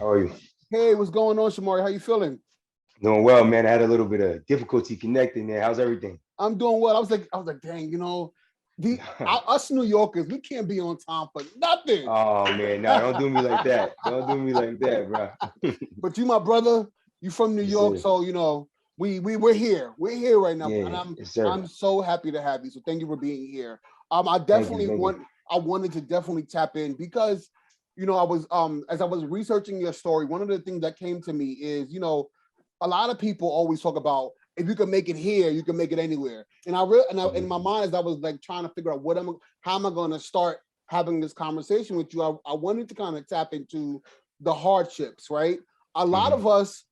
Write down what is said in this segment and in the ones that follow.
How are you? Hey, what's going on, Shomari? How you feeling? Doing well, man. I had a little bit of difficulty connecting there. How's everything? I'm doing well. I was like, dang, us New Yorkers, we can't be on time for nothing. Oh man, no, don't do me like that. Don't do me like that, bro. But you, my brother, you from New Yes, York, sir. so we're here. We're here right now, and Yeah, I'm yes, sir. I'm so happy to have you. So thank you for being here. I Thank you, definitely thank you. want I wanted to definitely tap in because I was as I was researching your story, one of the things that came to me is, a lot of people always talk about if you can make it here, you can make it anywhere. And in my Mhm. mind, as I was like trying to figure out how am I going to start having this conversation with you, I wanted to kind of tap into the hardships, right? A lot Mhm. of us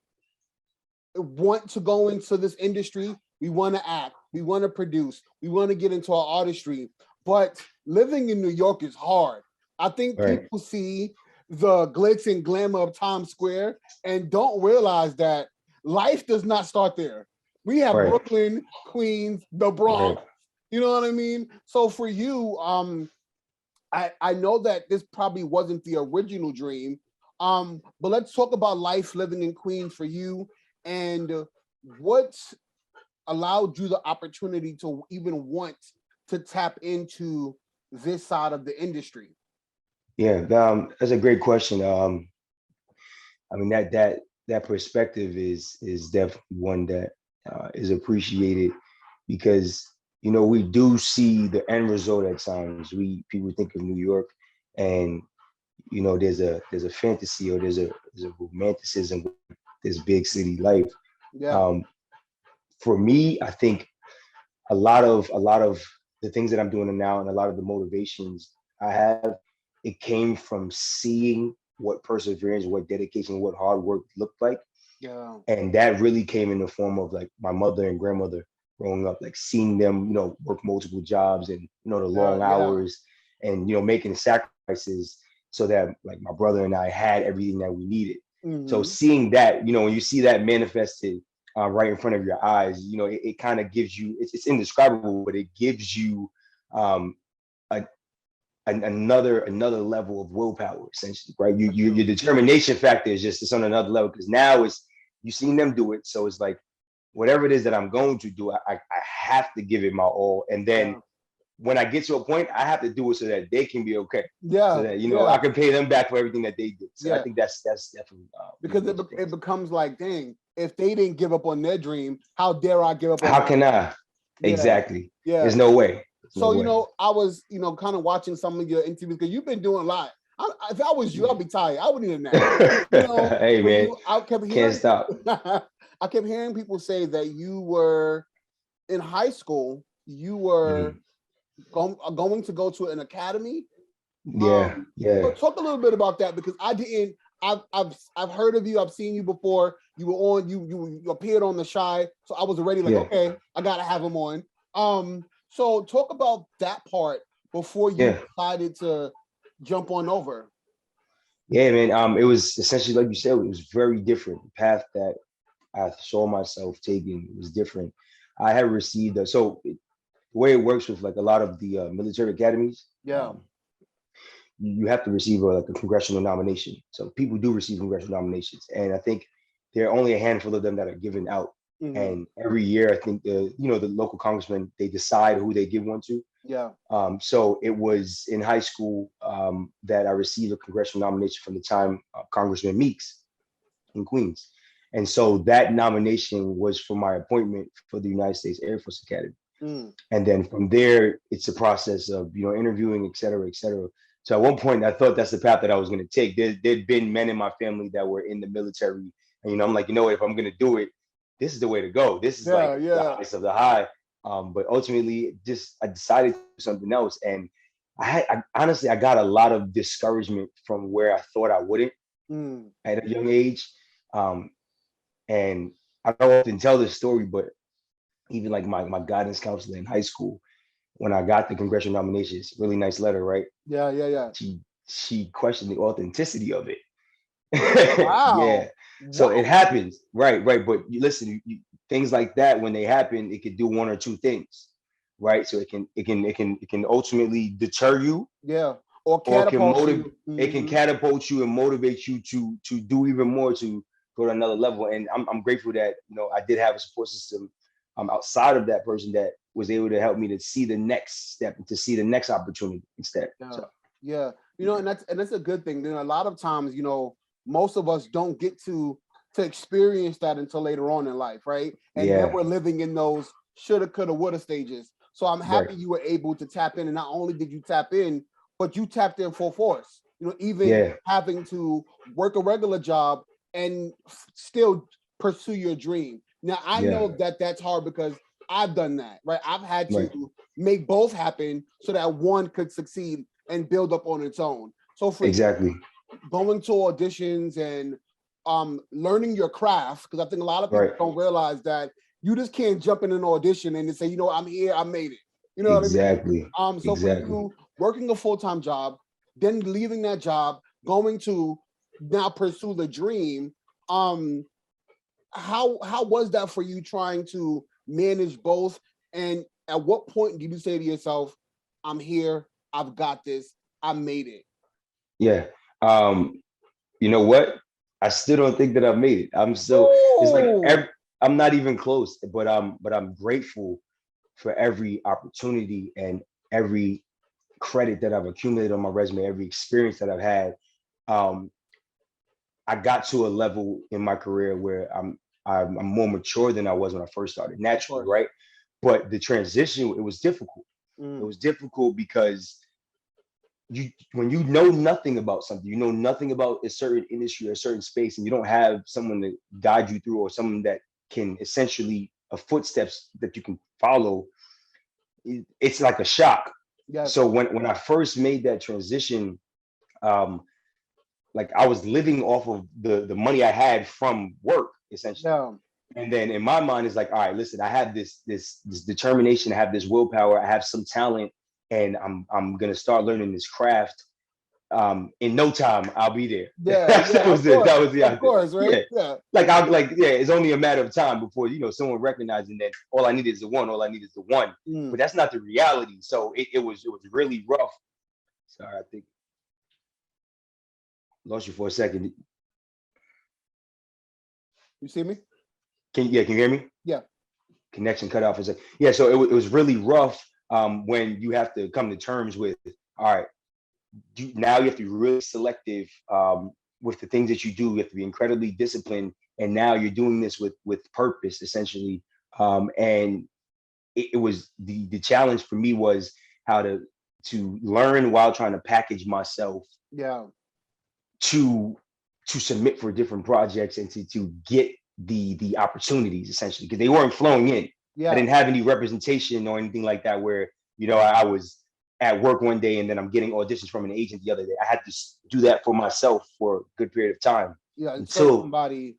want to go into this industry. We want to act, we want to produce, we want to get into our artistry, but living in New York is hard. I think Right, people see the glitz and glamour of Times Square and don't realize that life does not start there. We have right, Brooklyn, Queens, the right. Bronx. You know what I mean? So for you, I know that this probably wasn't the original dream, but let's talk about life living in Queens for you and what allowed you the opportunity to even want to tap into this side of the industry. Yeah, that's a great question. I mean that perspective is definitely one that is appreciated because we do see the end result at times. We people think of New York, and there's a fantasy or there's a romanticism with this big city life. Yeah. Um, for me, I think a lot of the things that I'm doing now and a lot of the motivations I have, it came from seeing what perseverance, what dedication, what hard work looked like. Yeah. And that really came in the form of like my mother and grandmother growing up, like seeing them, work multiple jobs and the Yeah. long Yeah. hours and making sacrifices so that like my brother and I had everything that we needed. So Hmm. seeing that, when you see that manifested right in front of your eyes, it kind of gives you it's indescribable, but it gives you um, a, another level of willpower, essentially, right? For Your sure. determination factor is just it's on another level because now it's you've seen them do it, so it's like whatever it is that I'm going to do, I have to give it my all, and then Yeah. when I get to a point, I have to do it so that they can be okay, so Yeah. that I Yeah. can pay them back for everything that they did. So I Yeah. think that's definitely one of Because the major it things. becomes like, dang, if they didn't give up on their dream, how dare I give up on How mine? can I? Yeah. Exactly. Yeah. There's no way. There's no So, way. I was, kind of watching some of your interviews because you've been doing a lot. If I was you, I'd be tired. I would need a nap. Hey But man, I kept can't hearing, stop. I kept hearing people say that you were in high school, you were Mhm. going to go to an academy. Yeah, yeah, Talk a little bit about that because I didn't. I've heard of you. I've seen you before. You were on. You appeared on the Shy, so I was already like, yeah, okay, I gotta have him on. So talk about that part before you yeah, decided to jump on over. yeah, man. It was essentially like you said, it was very different. The path that I saw myself taking was different. I had received the way it works with like a lot of the military academies. Yeah. You have to receive like a congressional nomination. So people do receive congressional nominations, and I think there are only a handful of them that are given out. Hmm. And every year, I think the local congressmen they decide who they give one to. Yeah. So it was in high school that I received a congressional nomination from the time Congressman Meeks in Queens. And so that nomination was for my appointment for the United States Air Force Academy. Mm. And then from there, it's a process of interviewing, et cetera, et cetera. So at one point, I thought that's the path that I was going to take. There'd been men in my family that were in the military, and I'm like, what? If I'm going to do it, this is the way to go. This is like Yeah. the Yeah. highest of the high. But ultimately, just I decided to do something else, and I honestly I got a lot of discouragement from where I thought I wouldn't Mm. at a young age. Um, and I don't often tell this story, but even like my guidance counselor in high school, when I got the congressional nominations, really nice letter, right? Yeah. Yeah. Yeah. She questioned the authenticity of it. Yeah. Wow. So it Wow. happens, right, right. But you listen, things like that when they happen, it could do one or two things, right? So it can ultimately deter you, Yeah. or or can catapult motivate. you. It can Mhm. catapult you and motivate you to do even more, to go to another level. And I'm grateful that I did have a support system outside of that person that was able to help me to see the next step, to see the next opportunity instead. Yeah, So yeah. yeah, And that's a good thing. Then a lot of times, most of us don't get to experience that until later on in life, right? And then yeah, we're living in those shoulda, coulda, woulda stages. So I'm right, happy you were able to tap in, and not only did you tap in, but you tapped in full force. Even yeah, having to work a regular job and still pursue your dream. Now I yeah, know that that's hard because I've done that, right? I've had right, to make both happen so that one could succeed and build up on its own. So for you, exactly, going to auditions and learning your craft, because I think a lot of people right, don't realize that you just can't jump in an audition and say, I'm here, I made it. You know what I mean? exactly, So for exactly. you, working a full-time job, then leaving that job, going to now pursue the dream, um, how was that for you trying to manage both? And at what point did you say to yourself, I'm here, I've got this, I made it? Yeah. Um, you know what? I still don't think that I've made it. I'm still, it's like Ooh, I'm not even close, but I'm grateful for every opportunity and every credit that I've accumulated on my resume, every experience that I've had. Um, I got to a level in my career where I'm more mature than I was when I first started, of naturally, course. right? But the transition, it was difficult. It Mm, was difficult because when you know nothing about something, you know nothing about a certain industry or a certain space, and you don't have someone to guide you through, or someone that can essentially a footsteps that you can follow, it's like a shock. yes. So when I first made that transition, um, like I was living off of the money I had from work essentially. Yeah. And then in my mind, it's like, all right, listen, I have this determination, I have this willpower, I have some talent, and I'm gonna start learning this craft. In no time I'll be there. Yeah. Yeah. That was the Of idea. course. Right. Yeah. Yeah. Like it's only a matter of time before someone recognizing that all I need is the one, all I need is the one. Mm. But that's not the reality. So it was really rough. Sorry, I think lost you for a second. You see me? Can you hear me? Yeah. Connection cut off for a second. Yeah, so it was really rough when you have to come to terms with, all right, now you have to be really selective with the things that you do. You have to be incredibly disciplined, and now you're doing this with purpose, essentially. And it was the challenge for me was how to learn while trying to package myself Yeah. to to submit for different projects and to get the opportunities essentially, because they weren't flowing in. I Yeah. didn't have any representation or anything like that where I was at work one day and then I'm getting auditions from an agent the other day. I had to do that for myself for a good period of time Yeah. And search until somebody.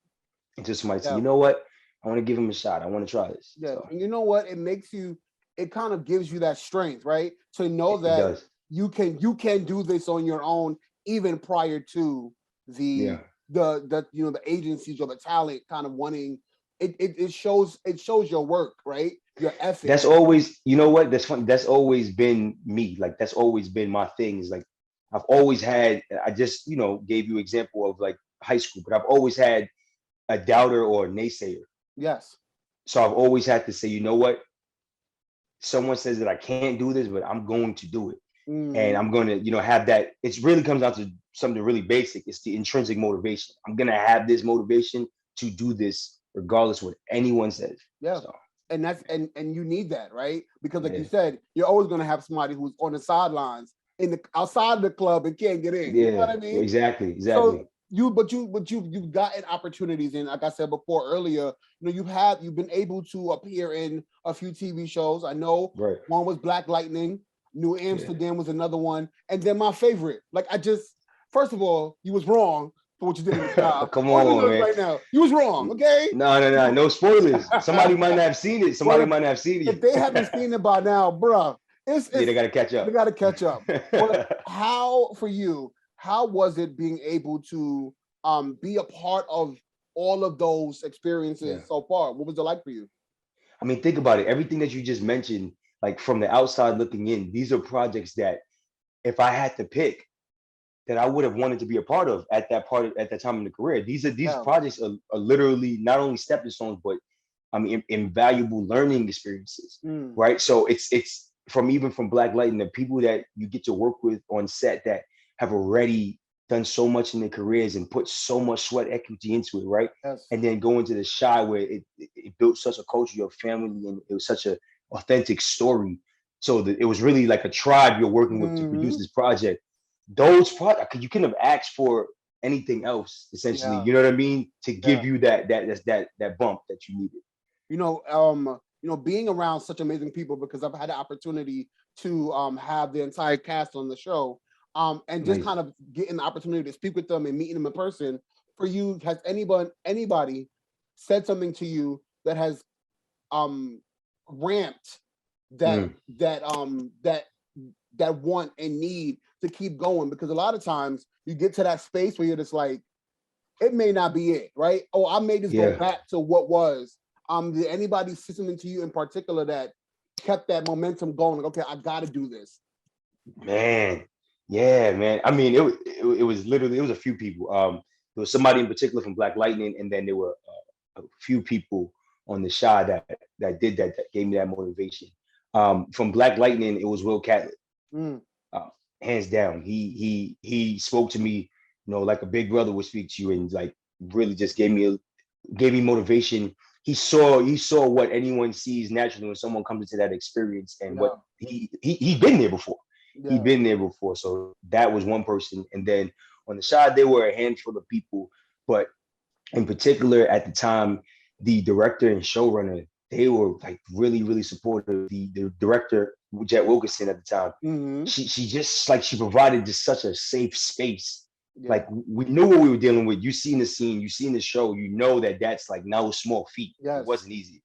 until somebody said, Yeah. you know what, I want to give him a shot. I want to try this. Yeah. So And you know what? It kind of gives you that strength, right? To know it that does. you can do this on your own, even prior to Yeah. the agencies or the talent kind of wanting it shows your work, right? Your ethic. That's always, you know what? That's funny. That's always been me. Like that's always been my thing. Is like I've always had. I just gave you example of like high school, but I've always had a doubter or a naysayer. Yes. So I've always had to say, you know what? Someone says that I can't do this, but I'm going to do it, and Mm, I'm going to have that. It really comes down to something really basic. It's the intrinsic motivation. I'm going to have this motivation to do this regardless what anyone says. yeah. So And and you need that, right? Because like you yeah, said, you're always gonna have somebody who's on the sidelines in the outside the club and can't get in. You know what yeah, I mean? exactly, exactly. So you've gotten opportunities, and like I said before earlier, you've been able to appear in a few TV shows. I know Right. one was Black Lightning, New Yeah. Amsterdam was another one, and then my favorite. Like I just first of all, you was wrong for what you did in the job. Come All you on, know man. right now, you was wrong. Okay. No spoilers. Somebody might not have seen it. Somebody Well, might not have seen if they it. haven't seen it by now, bruh, Yeah, it's they got to catch they up. got to catch up. But how for you? How was it being able to be a part of all of those Yeah. experiences so far? What was it like for you? I mean, think about it. Everything that you just mentioned, like from the outside looking in, these are projects that if I had to pick, that I would have wanted to be a part of at that time in the career. These Yeah. projects are literally not only stepping stones, but I mean invaluable learning experiences, Mm. right? So it's from even from Black Lightning, the people that you get to work with on set that have already done so much in their careers and put so much sweat equity into it, right? Yes. And then go into the Shy where it built such a culture of family and it was such a authentic story. So that it was really like a tribe you're working with to produce Mm-hmm. this project. Those projects you couldn't have asked for anything else, essentially. Yeah. You know what I mean? To Yeah. give you that bump that you needed. Being around such amazing people, because I've had the opportunity to have the entire cast on the show, and just Amazing. kind of getting the opportunity to speak with them and meeting them in person. For you, has anybody said something to you that has ramped that Mm, that that that want and need to keep going? Because a lot of times you get to that space where you're just like, it may not be it, right? Oh, I may just go yeah. back to what was. Did anybody say something to you in particular that kept that momentum going? Like, okay, I got to do this. Man, yeah, man. I mean, it was literally it was a few people. There was somebody in particular from Black Lightning, and then there were a few people on the Shy that did that gave me that motivation. From Black Lightning, it was Will Catlett, Mm, uh, hands down. He spoke to me, like a big brother would speak to you, and like really just gave me motivation. He saw what anyone sees naturally when someone comes into that experience, and what yeah, he'd been there before. He'd yeah, been there before. So that was one person. And then on the side, there were a handful of people, but in particular at the time, the director and showrunner, they were like really, really supportive. The director, Jet Wilkinson at the time, mm-hmm, she just like she provided just such a safe space. yeah, Like we knew what we were dealing with. You seen the scene, you seen the show, you know that's like no small feat. It yes, wasn't easy.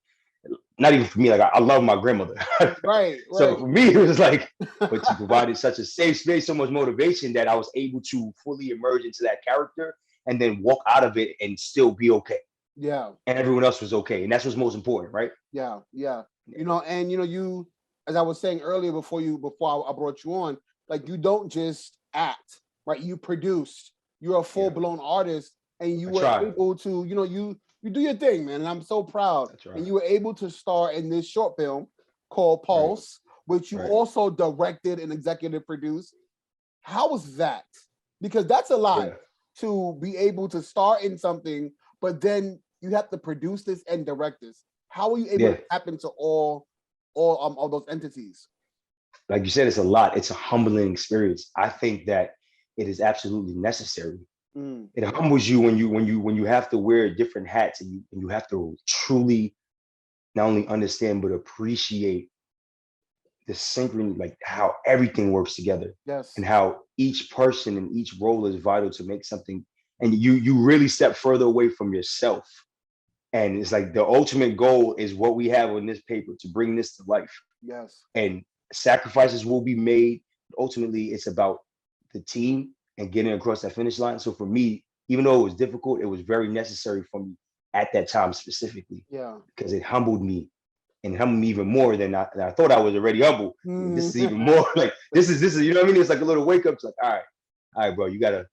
Not even for me. Like I love my grandmother. right, So right. for me, it was like, but she provided such a safe space, so much motivation that I was able to fully emerge into that character and then walk out of it and still be okay. Yeah, And everyone else was okay. And that's what's most important, right? yeah, yeah. Yeah. And you, as I was saying earlier before I brought you on, like, you don't just act, right? You produced. You're a full Yeah. blown artist, and you I were try. able to, you do your thing, man. And I'm so proud. I try. And you were able to star in this short film called Right. Pulse, which you Right. also directed and executive produced. How was that? Because that's a lot Yeah. to be able to star in something, but then you have to produce this and direct this. How are you able Yeah. to tap into all those entities? Like you said, it's a lot. It's a humbling experience. I think that it is absolutely necessary. Mm, It humbles you when you have to wear different hats and you have to truly not only understand but appreciate the synchrony, like how everything works together yes. and how each person and each role is vital to make something. And you really step further away from yourself. And it's like the ultimate goal is what we have on this paper to bring this to life. Yes. And sacrifices will be made. Ultimately, it's about the team and getting across that finish line. So for me, even though it was difficult, it was very necessary for me at that time specifically Yeah. because it humbled me and humbled me even more than I thought I was already humble. This is even more like this is you know what I mean? It's like a little wake up. It's like, all right, bro, you gotta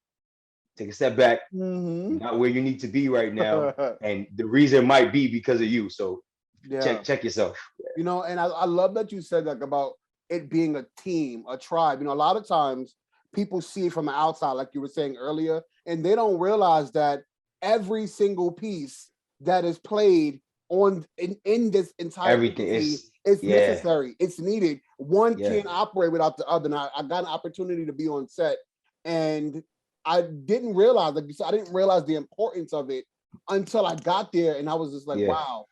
take a step back. Hmm. You're not where you need to be right now. And the reason might be because of you. So Yeah. check yourself. And I love that you said that about it being a team, a tribe. A lot of times people see it from the outside, like you were saying earlier, and they don't realize that every single piece that is played in this entire Everything entity is is yeah, necessary. It's needed. One yeah. can't operate without the other. And I got an opportunity to be on set, and I didn't realize, like you said, I didn't realize the importance of it until I got there, and I was just like, Yeah, wow.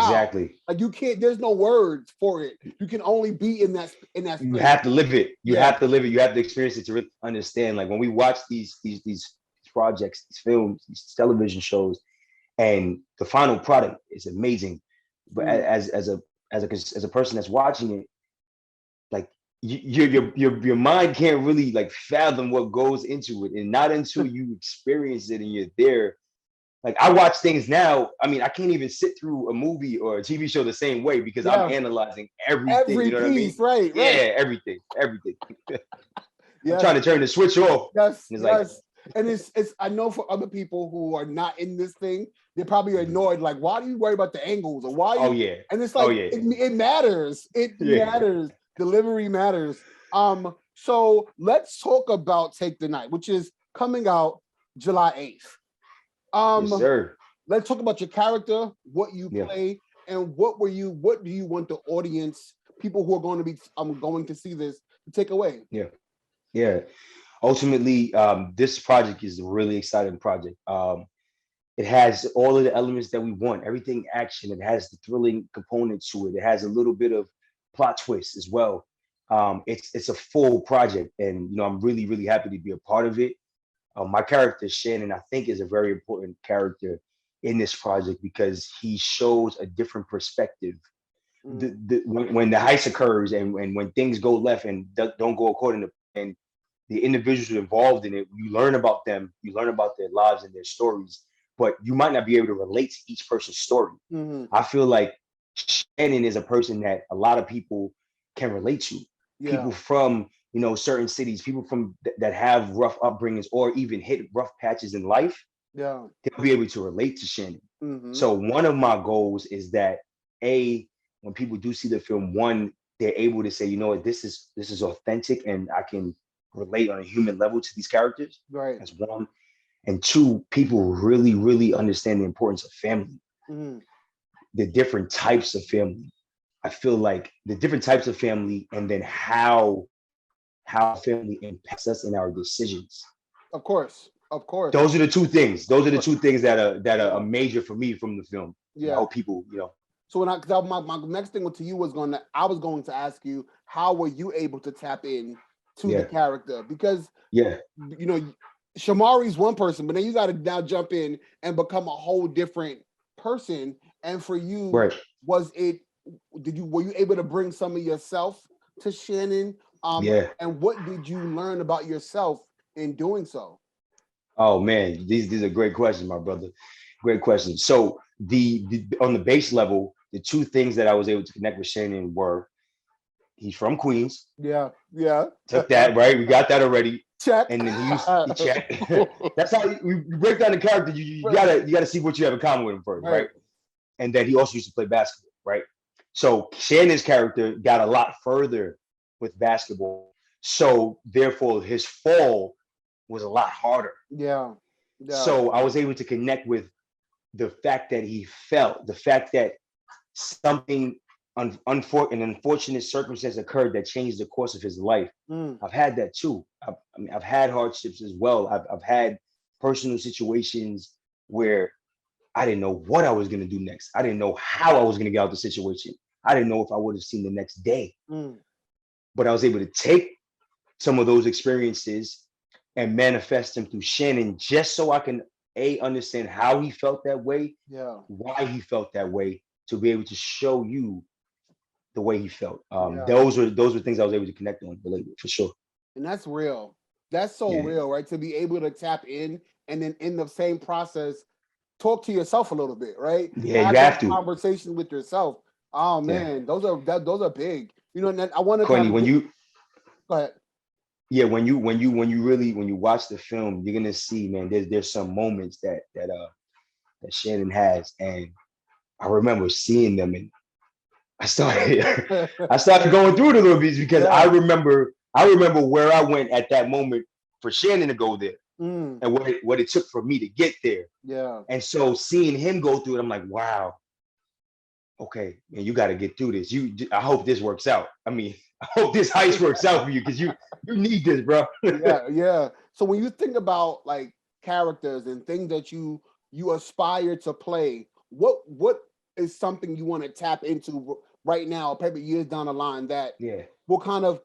exactly. Like, you can't, there's no words for it. You can only be in that You space. have to live it. You Yeah. have to live it. You have to experience it to really understand. Like when we watch these projects, these films, these television shows, and the final product is amazing. But Mm, as a person that's watching it, like your mind can't really like fathom what goes into it, and not until you experience it and you're there. Like I watch things now. I mean, I can't even sit through a movie or a TV show the same way because I'm yeah. analyzing everything. You Every know what I mean? piece, right, right. Yeah, everything. I'm trying to turn the switch off. Yes, And it's like, yes. And it's I know for other people who are not in this thing, they're probably annoyed. Like, why do you worry about the angles or why? oh yeah, And it's oh like yeah, it matters. It yeah. matters. Delivery matters. So let's talk about Take the Night, which is coming out July 8th. Yes, sir. Let's talk about your character, what you Yeah, play, and what do you want the audience, people who are going to be going to see this, to take away? yeah, yeah. Ultimately, this project is a really exciting project. It has all of the elements that we want, everything action. It has the thrilling component to it. It has a little bit of plot twist as well. It's a full project, and I'm really really happy to be a part of it. My character Shannon, I think, is a very important character in this project because he shows a different perspective. When the heist occurs and when things go left and don't go according to plan, the individuals involved in it, you learn about them, you learn about their lives and their stories, but you might not be able to relate to each person's story. Mm-hmm. I feel like Shannon is a person that a lot of people can relate to. Yeah. People from certain cities, people from that have rough upbringings or even hit rough patches in life, Yeah. they'll be able to relate to Shannon. Mm-hmm. So one of my goals is that when people do see the film, one, they're able to say, what, this is authentic and I can relate on a human level to these characters. Right. That's one. And two, people really, really understand the importance of family, the different types of family. I feel like the different types of family and then how family impacts us in our decisions. Of course. Of course. Those are the two things. Those are the two things that are major for me from the film. And I Yeah. hope people, So my next thing to you I was going to ask you, how were you able to tap in to the character? Because Shomari's one person, but then you got to now jump in and become a whole different person. And for you, right. were you able to bring some of yourself to Shanon? And what did you learn about yourself in doing so? Oh man, these are great questions, my brother. Great questions. So the on the base level, the two things that I was able to connect with Shanon were he's from Queens. Yeah. Took that, right? We got that already. Check. And then he checked. That's how you break down the character. You gotta see what you have in common with him first, right? And then he also used to play basketball, right? So Shannon's character got a lot further with basketball. So therefore his fall was a lot harder. Yeah. So I was able to connect with the fact that he felt, the fact that something an unfortunate circumstance occurred that changed the course of his life. I've had that too. I've had hardships as well. I've had personal situations where I didn't know what I was going to do next. I didn't know how I was going to get out of the situation. I didn't know if I would have seen the next day. But I was able to take some of those experiences and manifest them through Shanon just so I can understand how he felt that way, why he felt that way, to be able to show you the way he felt. Those were things I was able to connect on, relate with, for sure. And that's real. That's so real, right? To be able to tap in and then in the same process, talk to yourself a little bit, right? Yeah, you have to. Conversation with yourself. Oh man, those are big. And I want to Courtney, when you go ahead. Yeah, when you watch the film, you're gonna see, man, there's some moments that Shanon has, and I remember seeing them, and I started going through it a little bit because I remember where I went at that moment for Shanon to go there, and what it took for me to get there. Yeah. And so seeing him go through it, I'm like, wow, okay, man, you got to get through this. I hope this works out. I mean, I hope this heist works out for you because you need this, bro. Yeah. So when you think about like characters and things that you aspire to play, what is something you want to tap into right now, maybe years down the line, that will kind of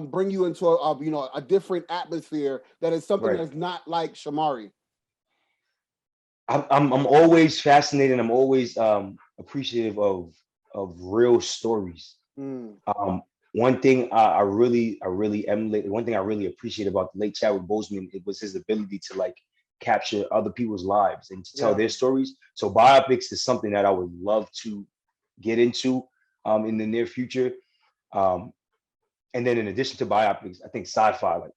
bring you into a different atmosphere that is something that's not like Shomari? I'm always fascinated. I'm always appreciative of real stories. One thing I really emulate, one thing I really appreciate about the late Chadwick Boseman, it was his ability to like capture other people's lives and to tell their stories. So biopics is something that I would love to get into in the near future. and then in addition to biopics, I think sci-fi, like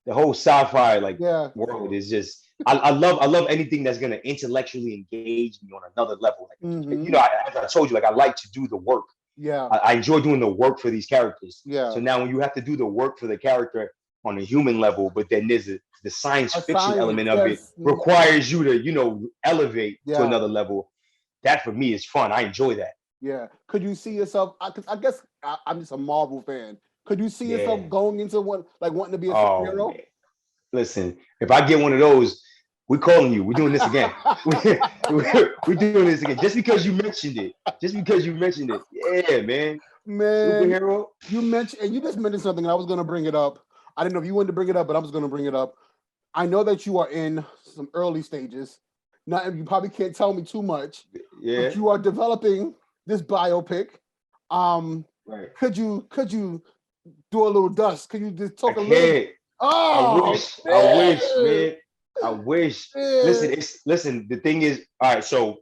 the whole sci-fi like Yeah. world is just I love anything that's gonna intellectually engage me on another level. Like Mm-hmm. as I told you, like I like to do the work. Yeah. I enjoy doing the work for these characters. Yeah. So now when you have to do the work for the character on a human level, but then there's the science A fiction science, element of it yes. requires you to, elevate to Yeah. another level. That for me is fun. I enjoy that. Yeah. Could you see yourself? I guess I'm just a Marvel fan. Could you see yourself Yeah. going into one, like wanting to be a Oh superhero? man. Listen, if I get one of those, we're calling you. We're doing this again. We're doing this again. Just because you mentioned it. Just because you mentioned it. Yeah, man. Man, Superhero. you just mentioned something, and I was going to bring it up. I didn't know if you wanted to bring it up, but I was going to bring it up. I know that you are in some early stages. Not, you probably can't tell me too much, Yeah. but you are developing this biopic. Right. Could you do a little dust? Could you just talk I a little? can't. Oh, I wish, man. I wish. man. Listen. The thing is, all right. So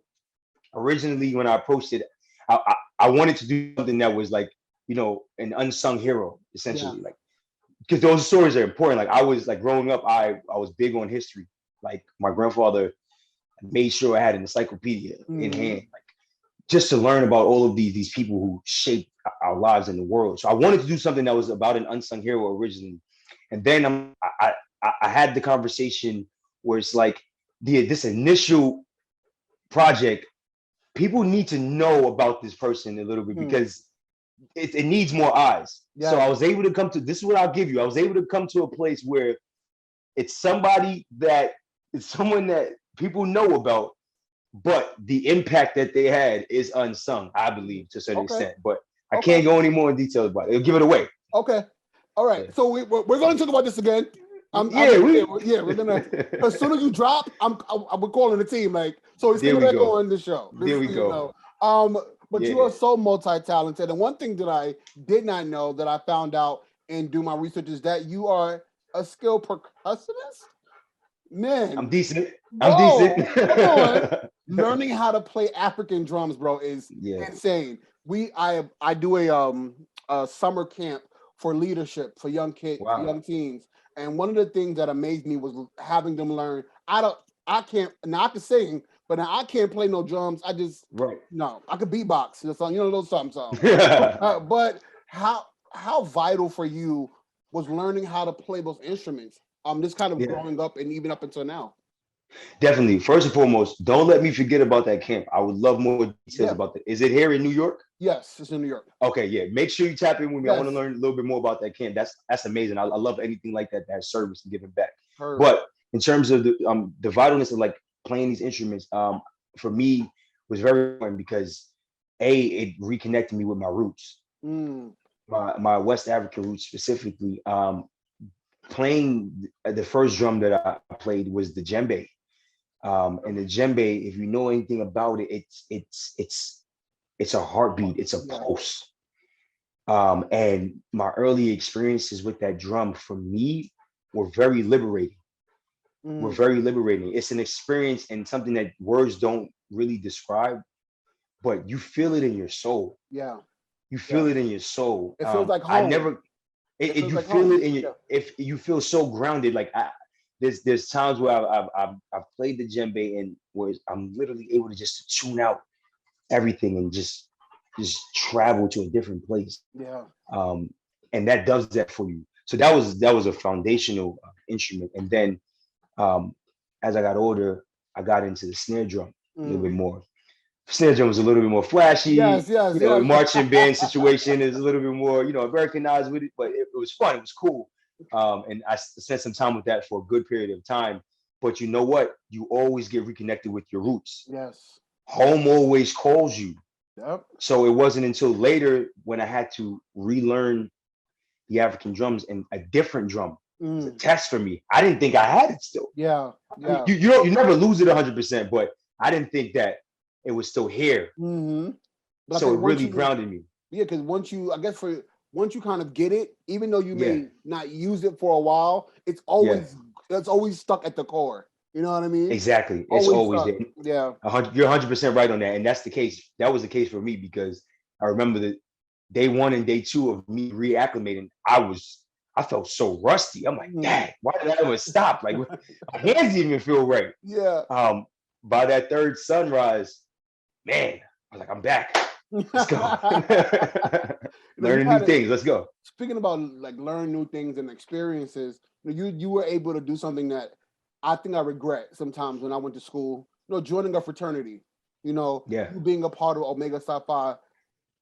originally, when I approached it, I wanted to do something that was like, an unsung hero, essentially, like because those stories are important. Like I was like growing up, I was big on history. Like my grandfather made sure I had an encyclopedia in hand, like just to learn about all of these people who shaped our lives in the world. So I wanted to do something that was about an unsung hero originally, and then I had the conversation where it's like this initial project, people need to know about this person a little bit because it needs more eyes. Yeah. So I was able to come to, this is what I'll give you. I was able to come to a place where it's someone that people know about, but the impact that they had is unsung, I believe, to a certain extent. But I can't go any more in detail about it. It'll give it away. Okay. All right. Yeah. So we're going to talk about this again. We're gonna. As soon as you drop, we're calling the team. Like, so he's coming back on the show. There we go. But you are so multi-talented, and one thing that I did not know that I found out and do my research is that you are a skilled percussionist. Man, I'm decent. I'm decent. Learning how to play African drums, bro, is insane. I do a summer camp for leadership for young kids, young teens. And one of the things that amazed me was having them learn. I can sing, but now I can't play no drums. I just no. I could beatbox, a little something. But how vital for you was learning how to play those instruments? This kind of growing up and even up until now. Definitely. First and foremost, don't let me forget about that camp. I would love more details about that. Is it here in New York? Yes, it's in New York. Okay, yeah. Make sure you tap in with me. I want to learn a little bit more about that camp. That's amazing. I love anything like that has service and giving back. But in terms of the vitalness of like playing these instruments, for me was very important because it reconnected me with my roots, my West African roots specifically. Playing the first drum that I played was the djembe. And the djembe, if you know anything about it, it's a heartbeat, it's a pulse. And my early experiences with that drum for me were very liberating. It's an experience and something that words don't really describe, but you feel it in your soul. Yeah. You feel it in your soul. It feels like home. You feel it in your, if you feel so grounded, like there's times where I've played the djembe and where I'm literally able to just tune out everything and just travel to a different place. Yeah. And that does that for you. So that was a foundational instrument. And then as I got older, I got into the snare drum a little bit more. Snare drum was a little bit more flashy. Yes. Marching band situation is a little bit more, Americanized with it, but it was fun. It was cool. And I spent some time with that for a good period of time. But you know what? You always get reconnected with your roots. Yes. Home always calls you. Yep. So it wasn't until later when I had to relearn the African drums and a different drum. It's a test for me. I didn't think I had it still. Yeah. I mean, you never lose it 100%, but I didn't think that it was still here. So it really grounded me. Yeah, because once you kind of get it, even though you may not use it for a while, it's always stuck at the core. You know what I mean? Exactly. It's always there. Yeah. You're 100% right on that. And that's the case. That was the case for me because I remember that day one and day two of me reacclimating, I felt so rusty. I'm like, dang, why did I ever stop? Like my hands didn't even feel right. Yeah. By that third sunrise, man, I was like, I'm back. Let's go. Learning new things. Let's go. Speaking about like learn new things and experiences, you were able to do something that I think I regret sometimes when I went to school. Joining a fraternity. You being a part of Omega Psi Phi,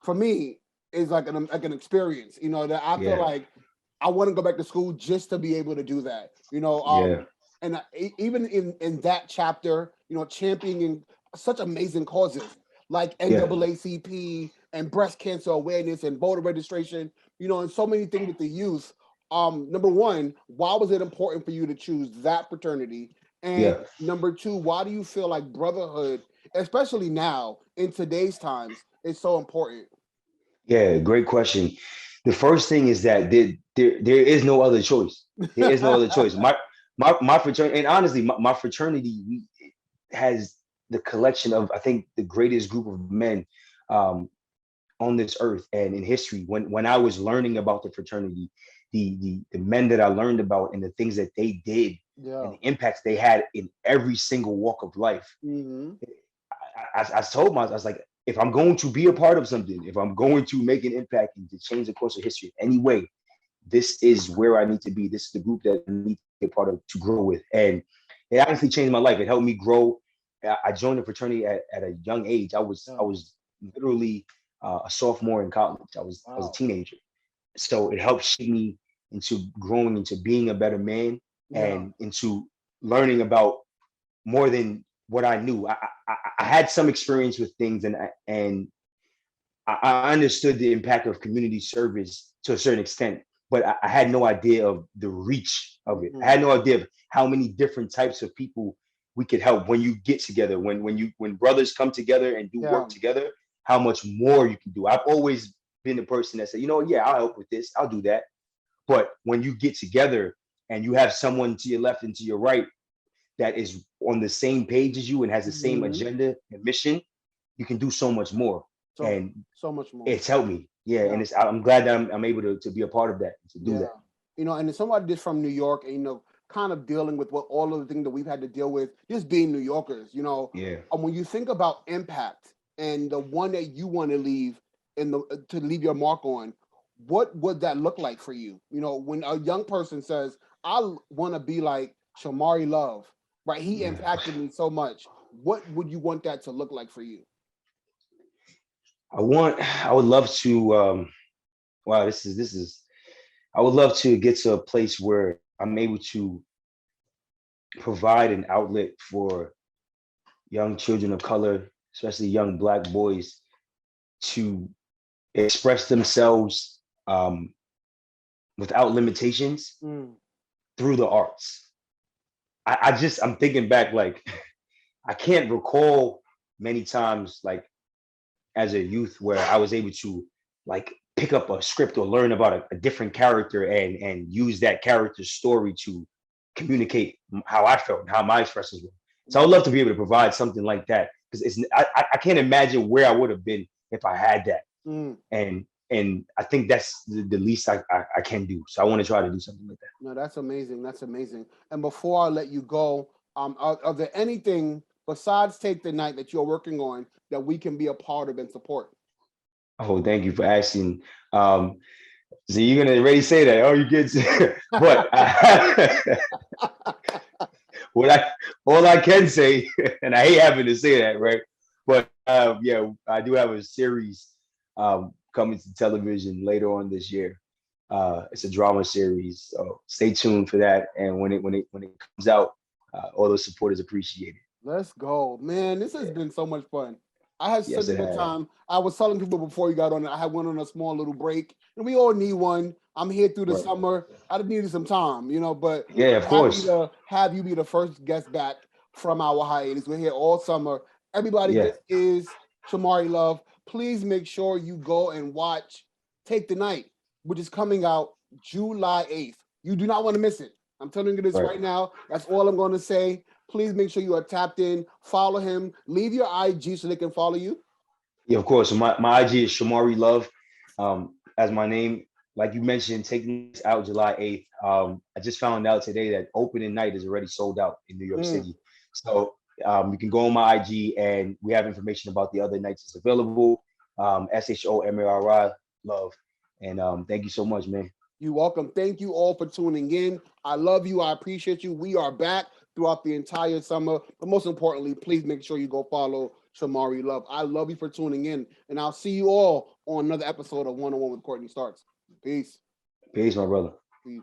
for me, is like an experience. That I feel like I want to go back to school just to be able to do that. And even in that chapter, championing such amazing causes like NAACP and breast cancer awareness and voter registration, and so many things with the youth. Number one, why was it important for you to choose that fraternity? And number two, why do you feel like brotherhood, especially now in today's times, is so important? Yeah, great question. The first thing is that there is no other choice. There is no other choice. My fraternity, and honestly, my fraternity has the collection of, I think, the greatest group of men on this earth and in history. When I was learning about the fraternity, the men that I learned about and the things that they did and the impacts they had in every single walk of life. I told myself, I was like, if I'm going to be a part of something, if I'm going to make an impact and to change the course of history in any way, this is where I need to be. This is the group that I need to be a part of to grow with. And it honestly changed my life. It helped me grow. I joined the fraternity at a young age. I was literally a sophomore in college. I was a teenager. So it helped shape me into growing into being a better man and into learning about more than what I knew. I had some experience with things, and I understood the impact of community service to a certain extent, but I had no idea of the reach of it. I had no idea of how many different types of people we could help when you get together, when brothers come together and do work together, how much more you can do. I've always been the person that said, I'll help with this, I'll do that. But when you get together and you have someone to your left and to your right that is on the same page as you and has the same agenda and mission, you can do so much more. So much more. It's helped me. And I'm glad that I'm able to be a part of that, to do that. And as somebody just from New York, and kind of dealing with what all of the things that we've had to deal with, just being New Yorkers, when you think about impact and the one that you want to leave to leave your mark on, what would that look like for you? When a young person says, I want to be like Shomari Love, right? He impacted me so much. What would you want that to look like for you? I would love to, I would love to get to a place where I'm able to provide an outlet for young children of color, especially young Black boys, to express themselves without limitations through the arts. I'm thinking back, like, I can't recall many times, like, as a youth where I was able to, like, pick up a script or learn about a different character and use that character's story to communicate how I felt and how my expressions were. So I would love to be able to provide something like that, because I can't imagine where I would have been if I had that. And I think that's the least I can do. So I want to try to do something like that. No, that's amazing. That's amazing. And before I let you go, are there anything besides Take the Night that you're working on that we can be a part of and support? Oh, thank you for asking. So you're gonna already say that? Oh, you kids. But all I can say, and I hate having to say that, right? But I do have a series coming to television later on this year. It's a drama series, so stay tuned for that. And when it comes out, all the support is appreciated. Let's go, man. This has been so much fun. I had such a good time. I was telling people before you got on, I had went on a small little break, and we all need one. I'm here through the summer. I just needed some time, but of course, happy to have you be the first guest back from our hiatus. We're here all summer. Everybody, this is Shomari Love. Please make sure you go and watch Take the Night, which is coming out July 8th. You do not want to miss it. I'm telling you this right now. That's all I'm going to say. Please make sure you are tapped in. Follow him. Leave your IG so they can follow you. Yeah, of course. My IG is Shomari Love. As my name, like you mentioned, taking this out July 8th. I just found out today that opening night is already sold out in New York Mm. City. So you can go on my IG and we have information about the other nights that's available. Shomari Love. And thank you so much, man. You're welcome. Thank you all for tuning in. I love you. I appreciate you. We are back throughout the entire summer. But most importantly, please make sure you go follow Shomari Love. I love you for tuning in. And I'll see you all on another episode of One on One with Courtney Starks. Peace. Peace, my brother. Peace.